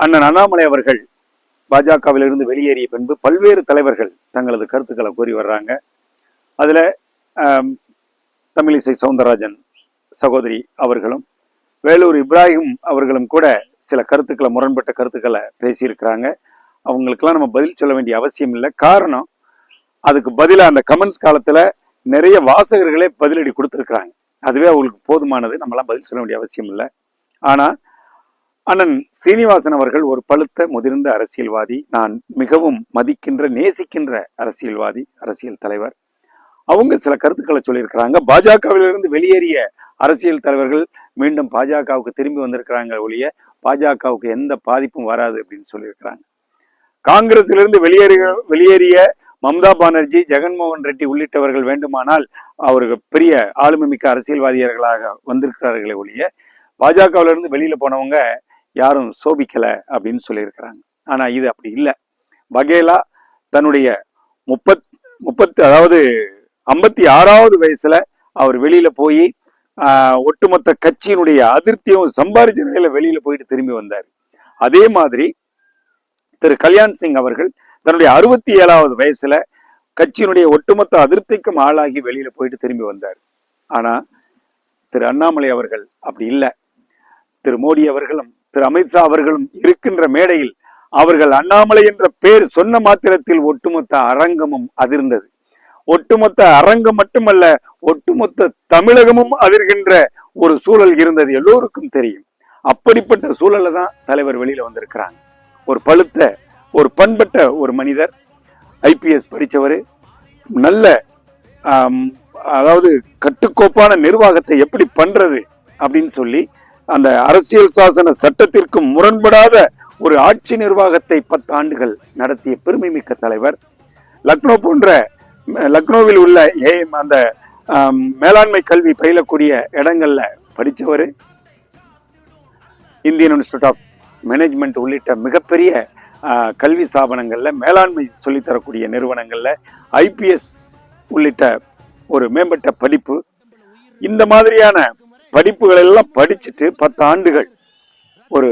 அண்ணன் அண்ணாமலை அவர்கள் பாஜகவிலிருந்து வெளியேறிய பின்பு பல்வேறு தலைவர்கள் தங்களது கருத்துக்களை கூறி வர்றாங்க. அதுல தமிழிசை சவுந்தரராஜன் சகோதரி அவர்களும் வேலூர் இப்ராஹிம் அவர்களும் கூட சில கருத்துக்களை, முரண்பட்ட கருத்துக்களை பேசியிருக்கிறாங்க. அவங்களுக்கெல்லாம் நம்ம பதில் சொல்ல வேண்டிய அவசியம் இல்லை. காரணம், அதுக்கு பதிலாக அந்த கமெண்ட்ஸ் காலத்துல நிறைய வாசகர்களே பதிலடி கொடுத்துருக்குறாங்க. அதுவே அவங்களுக்கு போதுமானது. நம்மளாம் பதில் சொல்ல வேண்டிய அவசியம் இல்லை. ஆனா அண்ணன் சீனிவாசன் அவர்கள் ஒரு பழுத்த முதிர்ந்த அரசியல்வாதி, நான் மிகவும் மதிக்கின்ற நேசிக்கின்ற அரசியல்வாதி, அரசியல் தலைவர். அவங்க சில கருத்துக்களை சொல்லியிருக்கிறாங்க. பாஜகவிலிருந்து வெளியேறிய அரசியல் தலைவர்கள் மீண்டும் பாஜகவுக்கு திரும்பி வந்திருக்கிறாங்க ஒழிய பாஜகவுக்கு எந்த பாதிப்பும் வராது அப்படின்னு சொல்லியிருக்கிறாங்க. காங்கிரசிலிருந்து வெளியேறிய மம்தா பானர்ஜி, ஜெகன்மோகன் ரெட்டி உள்ளிட்டவர்கள் வேண்டுமானால் அவருக்கு பெரிய ஆளுமை மிக்க அரசியல்வாதிகளாக வந்திருக்கிறார்களே ஒழிய பாஜகவிலிருந்து வெளியில போனவங்க யாரும் சோபிக்கல அப்படின்னு சொல்லியிருக்கிறாங்க. ஆனா இது அப்படி இல்லை. வகேலா தன்னுடைய 56வது வயசுல அவர் வெளியில போய் ஒட்டுமொத்த கட்சியினுடைய அதிருப்தியும் சம்பாதிச்ச நிலையில வெளியில போயிட்டு திரும்பி வந்தார். அதே மாதிரி திரு கல்யாண் சிங் அவர்கள் தன்னுடைய 67வது வயசுல கட்சியினுடைய ஒட்டுமொத்த அதிருப்திக்கும் ஆளாகி வெளியில போயிட்டு திரும்பி வந்தார். ஆனா திரு அண்ணாமலை அவர்கள் அப்படி இல்லை. திரு மோடி அவர்களும் திரு அமித்ஷா அவர்களும் இருக்கின்ற மேடையில் அவர்கள் அண்ணாமலை என்ற பெயர் சொன்ன மாத்திரத்தில் ஒட்டுமொத்த அரங்கமும் அதிர்ந்தது. ஒட்டுமொத்த அரங்கம் மட்டுமல்ல, ஒட்டுமொத்த தமிழகமும் அதிர்கின்ற ஒரு சூழல் இருந்தது, எல்லோருக்கும் தெரியும். அப்படிப்பட்ட சூழல்ல தான் தலைவர் வெளியில வந்திருக்கிறாங்க. ஒரு பழுத்த, ஒரு பண்பட்ட ஒரு மனிதர், IPS படித்தவர், நல்ல கட்டுக்கோப்பான நிர்வாகத்தை எப்படி பண்றது அப்படின்னு சொல்லி அந்த அரசியல் சாசன சட்டத்திற்கு முரண்படாத ஒரு ஆட்சி நிர்வாகத்தை 10 ஆண்டுகள் நடத்திய பெருமை மிக்க தலைவர். லக்னோவில் உள்ள அந்த மேலாண்மை கல்வி பயிலக்கூடிய இடங்கள்ல படித்தவர். இந்தியன் இன்ஸ்டிடியூட் ஆஃப் மேனேஜ்மெண்ட் உள்ளிட்ட மிகப்பெரிய கல்வி ஸ்தாபனங்கள்ல மேலாண்மை சொல்லித்தரக்கூடிய நிறுவனங்கள்ல IPS உள்ளிட்ட ஒரு மேம்பட்ட படிப்பு. இந்த மாதிரியான படிப்புகள் எல்லாம் படிச்சுட்டு 10 ஆண்டுகள் ஒரு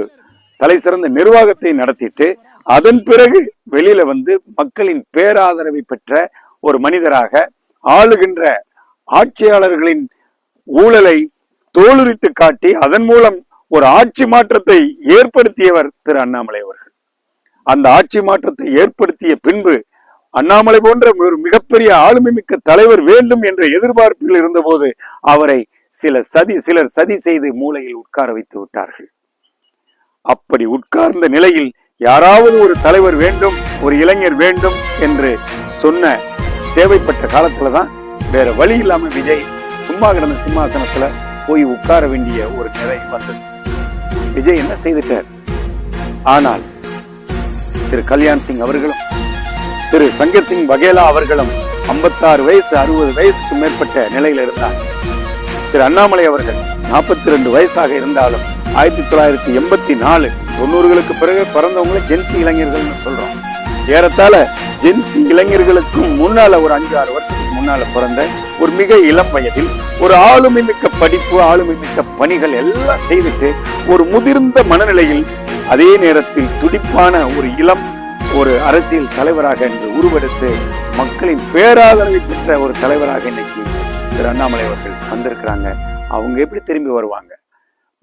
தலை சிறந்த நிர்வாகத்தை நடத்திட்டு அதன் பிறகு வெளியில வந்து மக்களின் பேராதரவை பெற்ற ஒரு மனிதராக ஆளுகின்ற ஆட்சியாளர்களின் ஊழலை தோலுரித்து காட்டி அதன் மூலம் ஒரு ஆட்சி மாற்றத்தை ஏற்படுத்தியவர் திரு அண்ணாமலை அவர்கள். அந்த ஆட்சி மாற்றத்தை ஏற்படுத்திய பின்பு அண்ணாமலை போன்ற ஒரு மிகப்பெரிய ஆளுமை மிக்க தலைவர் வேண்டும் என்ற எதிர்பார்ப்பில் இருந்தபோது அவரை சிலர் சதி செய்து மூலையில் உட்கார வைத்து விட்டார்கள். அப்படி உட்கார்ந்த நிலையில் யாராவது ஒரு தலைவர் வேண்டும், ஒரு இளைஞர் வேண்டும் என்று சொன்ன தேவைப்பட்ட காலத்துலதான் வேற வழி இல்லாம விஜய் சும்மா கிடந்த சிம்மாசனத்துல போய் உட்கார வேண்டிய ஒரு நிலை வந்தது. விஜய் என்ன செய்துட்டார்? ஆனால் திரு கல்யாண் சிங் அவர்களும் திரு சங்கர் சிங் வகேலா அவர்களும் 56 வயசு 60 வயசுக்கு மேற்பட்ட நிலையில இருந்தார். திரு அண்ணாமலை அவர்கள் 42 வயசாக இருந்தாலும் 1984 90களுக்கு பிறகு பிறந்தவங்களை ஜென்சி இளைஞர்கள்னு சொல்றோம். ஏறத்தாழ ஜென்சி இளைஞர்களுக்கும் முன்னால ஒரு 5-6 வருஷத்துக்கு முன்னால பிறந்த ஒரு மிக இளம் வயதில் ஒரு ஆளுமை மிக்க படிப்பு, ஆளுமை மிக்க பணிகள் எல்லாம் செய்துட்டு ஒரு முதிர்ந்த மனநிலையில் அதே நேரத்தில் துடிப்பான ஒரு இளம் ஒரு அரசியல் தலைவராக என்று உருவெடுத்து மக்களின் பேராதரவை பெற்ற ஒரு தலைவராக இன்னைக்கு திரு அண்ணாமலை அவர்கள் வந்திருக்கிறாங்க. அவங்க எப்படி திரும்பி வருவாங்க?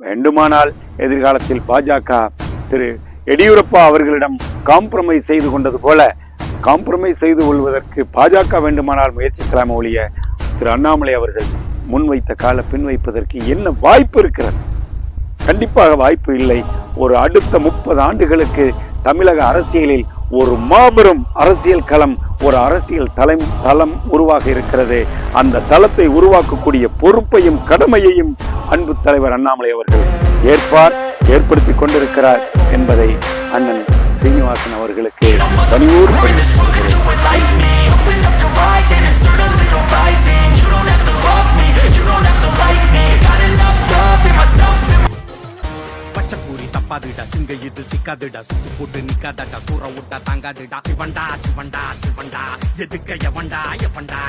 வேண்டுமானால் எதிர்காலத்தில் பாஜக திரு எடியூரப்பா அவர்களிடம் காம்ப்ரமைஸ் செய்து கொண்டது போல காம்ப்ரமைஸ் செய்து கொள்வதற்கு பாஜக வேண்டுமானால் முயற்சிக்கலாம் ஒழிய திரு அண்ணாமலை அவர்கள் முன்வைத்த கால பின் வைப்பதற்கு என்ன வாய்ப்பு இருக்கிறது? கண்டிப்பாக வாய்ப்பு இல்லை. ஒரு அடுத்த 30 ஆண்டுகளுக்கு தமிழக அரசியலில் ஒரு மாபெரும் அரசியல் களம், ஒரு அரசியல் தளம் உருவாக இருக்கிறது. அந்த தளத்தை உருவாக்கக்கூடிய பொறுப்பையும் கடமையையும் அன்பு தலைவர் அண்ணாமலை அவர்கள் ஏற்படுத்தி கொண்டிருக்கிறார் என்பதை அண்ணன் சீனிவாசன் அவர்களுக்கு பணிவோடு பச்சைக்கூறி தப்பாதுடா சிங்க இது சிக்கல் சிக்காதுடா சுத்து போட்டு நிக்காதடா சூற விட்டா தாங்காதுடா சிவண்டா சிவண்டா சிவண்டா எதுக்க எவண்டா எவண்டா